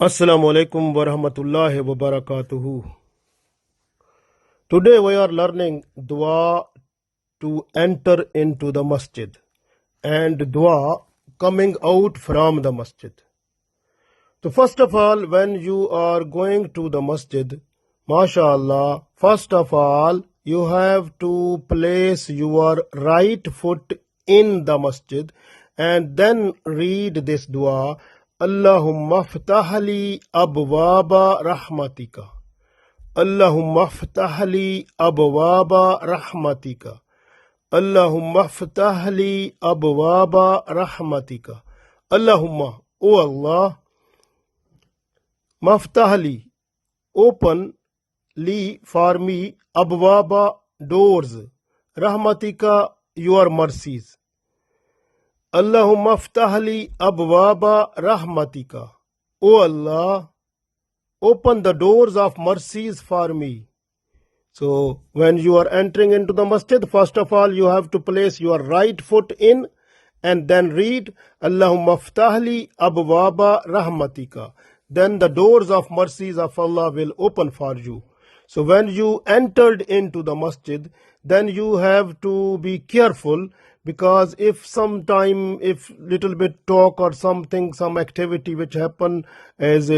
Assalamu alaikum wa rahmatullahi wa barakatuhu. Today we are learning dua to enter into the masjid and dua coming out from the masjid. So first of all, when you are going to the masjid, mashallah, first of all, you have to place your right foot in the masjid and then read this dua. Allāhumma-f-taḥ abwāba raḥmatika. Allāhumma-f-taḥ abwāba raḥmatika. Allāhumma-f-taḥ abwāba raḥmatika. Allahumma, O Allah, maftahli, open li for me, abwāba, doors, raḥmatika, your mercies. Allāhumma-f-taḥ abwāba raḥmatika. O Allah, open the doors of mercies for me. So when you are entering into the masjid, first of all you have to place your right foot in and then read Allāhumma-f-taḥ abwāba raḥmatika. Then the doors of mercies of Allah will open for you. So when you entered into the masjid, then you have to be careful, because if little bit talk or something, some activity which happen that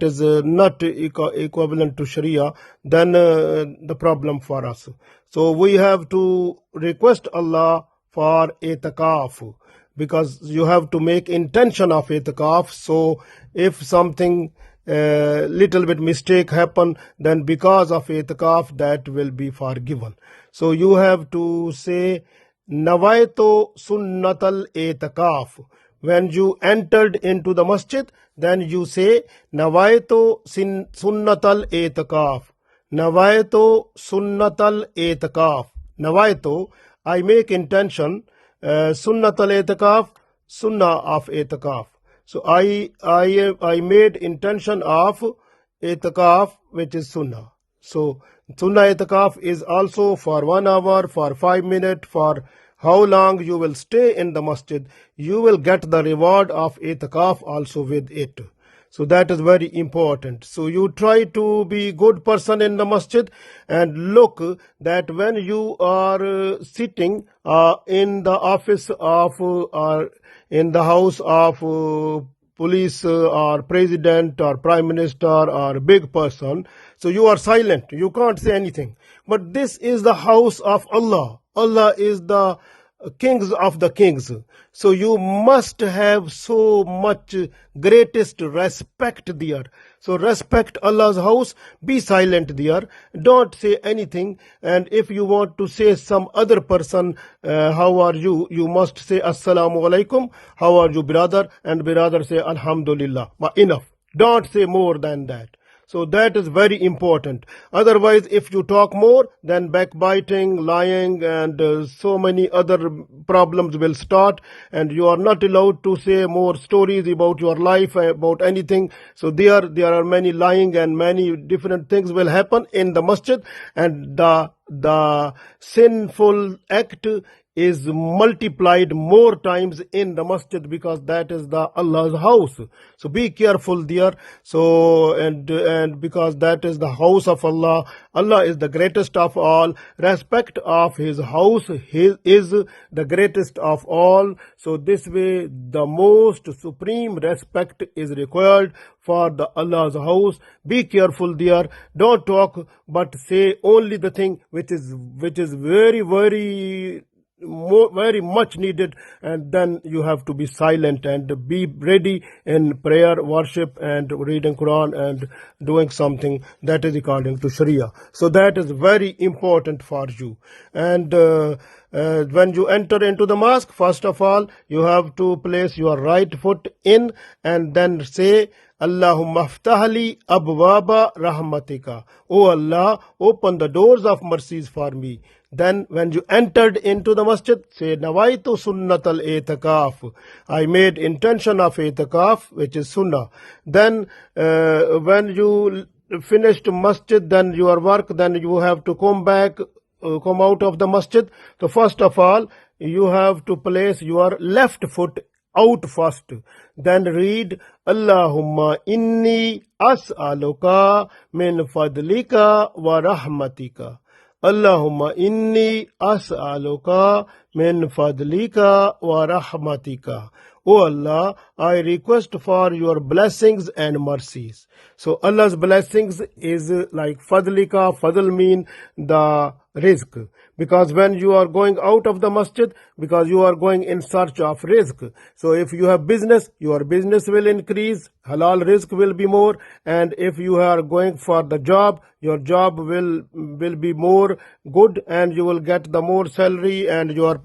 is not equivalent to Sharia, then the problem for us. So we have to request Allah for itikaf, because you have to make intention of itikaf. So if something little bit mistake happen, then because of itikaf that will be forgiven. So you have to say nawaitu sunnatal itikaf. When you entered into the masjid, then you say nawaitu sunnatal itikaf. Nawaitu sunnatal itikaf. Nawaitu, I make intention, sunnatal itikaf, sunnah of itikaf. So I made intention of itikaf, which is sunnah. So sunnah itikaf is also for 1 hour, for 5 minutes, for how long you will stay in the masjid. You will get the reward of itikaf also with it. So that is very important. So you try to be good person in the masjid, and look that when you are sitting in the office of or in the house of police or president or prime minister or big person, so you are silent, you can't say anything. But this is the house of Allah. Allah is the kings of the kings. So you must have so much greatest respect there. So respect Allah's house, be silent there, don't say anything. And if you want to say some other person, how are you, you must say assalamu alaikum, how are you brother, and brother say alhamdulillah. But enough, don't say more than that. So that is very important. Otherwise, if you talk more, then backbiting, lying, and so many other problems will start, and you are not allowed to say more stories about your life, about anything. So there are many lying and many different things will happen in the masjid, and the sinful act is multiplied more times in the masjid, because that is the Allah's house. So be careful there. So and because that is the house of Allah, Allah is the greatest of all. Respect of His house is the greatest of all. So this way the most supreme respect is required for the Allah's house. Be careful there. Don't talk, but say only the thing which is very, very much needed, and then you have to be silent and be ready in prayer, worship, and reading Quran and doing something that is according to Sharia. So that is very important for you. And when you enter into the mosque, first of all you have to place your right foot in and then say Allāhumma-f-taḥ abwāba raḥmatika. O Allah, open the doors of mercies for me. Then when you entered into the masjid, say nawaitu sunnatal itikaf. I made intention of itikaf, which is sunnah. Then when you finished masjid, then your work, then you have to come out of the masjid. So first of all, you have to place your left foot out first. Then read Allahumma innī as'aluka min faḍlika wa raḥmatika. Allahumma innī as'aluka min faḍlika wa raḥmatika. O Allah, I request for your blessings and mercies. So Allah's blessings is like faḍlika. Fadl mean the rizq. Because when you are going out of the masjid, because you are going in search of rizq. So if you have business, your business will increase, halal rizq will be more. And if you are going for the job, your job will be more good, and you will get the more salary and your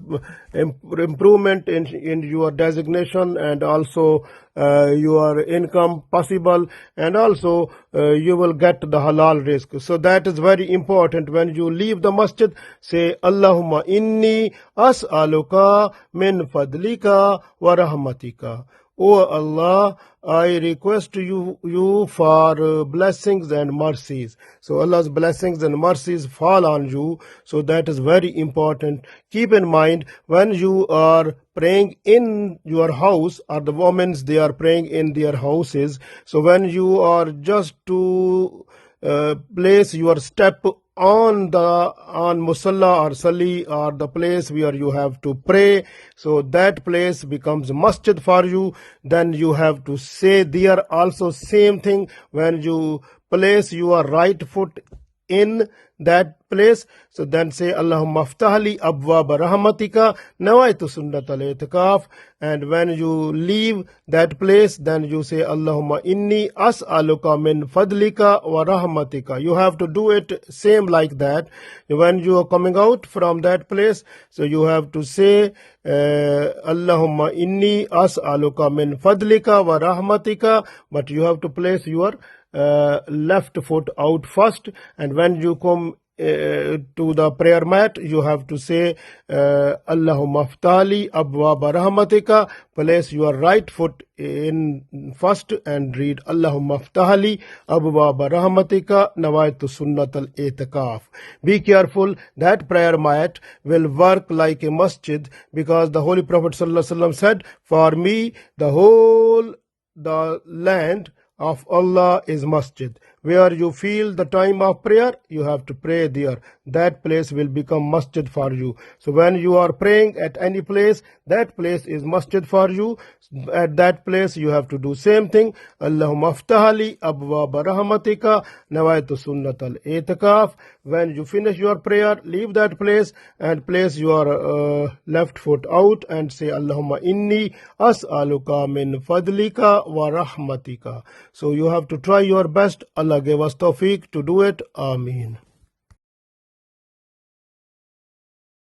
improvement in your designation, and also your income possible, and also you will get the halal rizq. So that is very important. When you leave the masjid, say Allahumma innī as'aluka min faḍlika wa raḥmatika. O Allah, I request you for blessings and mercies. So Allah's blessings and mercies fall on you. So that is very important. Keep in mind, when you are praying in your house, or the women, they are praying in their houses. So when you are just to place your step on musalla or sali, or the place where you have to pray, so that place becomes masjid for you. Then you have to say there also same thing. When you place your right foot in that place, so then say Allāhumma-f-taḥ abwāba raḥmatika nawaitu sunnat al-i'tikāf. And when you leave that place, then you say Allahumma innī as'aluka min faḍlika wa raḥmatika. You have to do it same like that. When you are coming out from that place, so you have to say Allahumma innī as'aluka min faḍlika wa raḥmatika, but you have to place your left foot out first. And when you come to the prayer mat, you have to say Allāhumma-f-taḥ abwāba raḥmatika. Place your right foot in first and read Allāhumma-f-taḥ abwāba raḥmatika nawaitu sunnat al-i'tikāf. Be careful, that prayer mat will work like a masjid, because the Holy Prophet ﷺ said, for me the land of Allah is masjid. Where you feel the time of prayer, you have to pray there. That place will become masjid for you. So when you are praying at any place, that place is masjid for you. At that place you have to do same thing. Allāhumma-f-taḥ abwāba raḥmatika nawaitu sunnat al-i'tikāf. When you finish your prayer, leave that place and place your left foot out and say Allahumma innī as'aluka min faḍlika wa raḥmatika. So you have to try your best. Allah gave us tawfiq to do it. Ameen.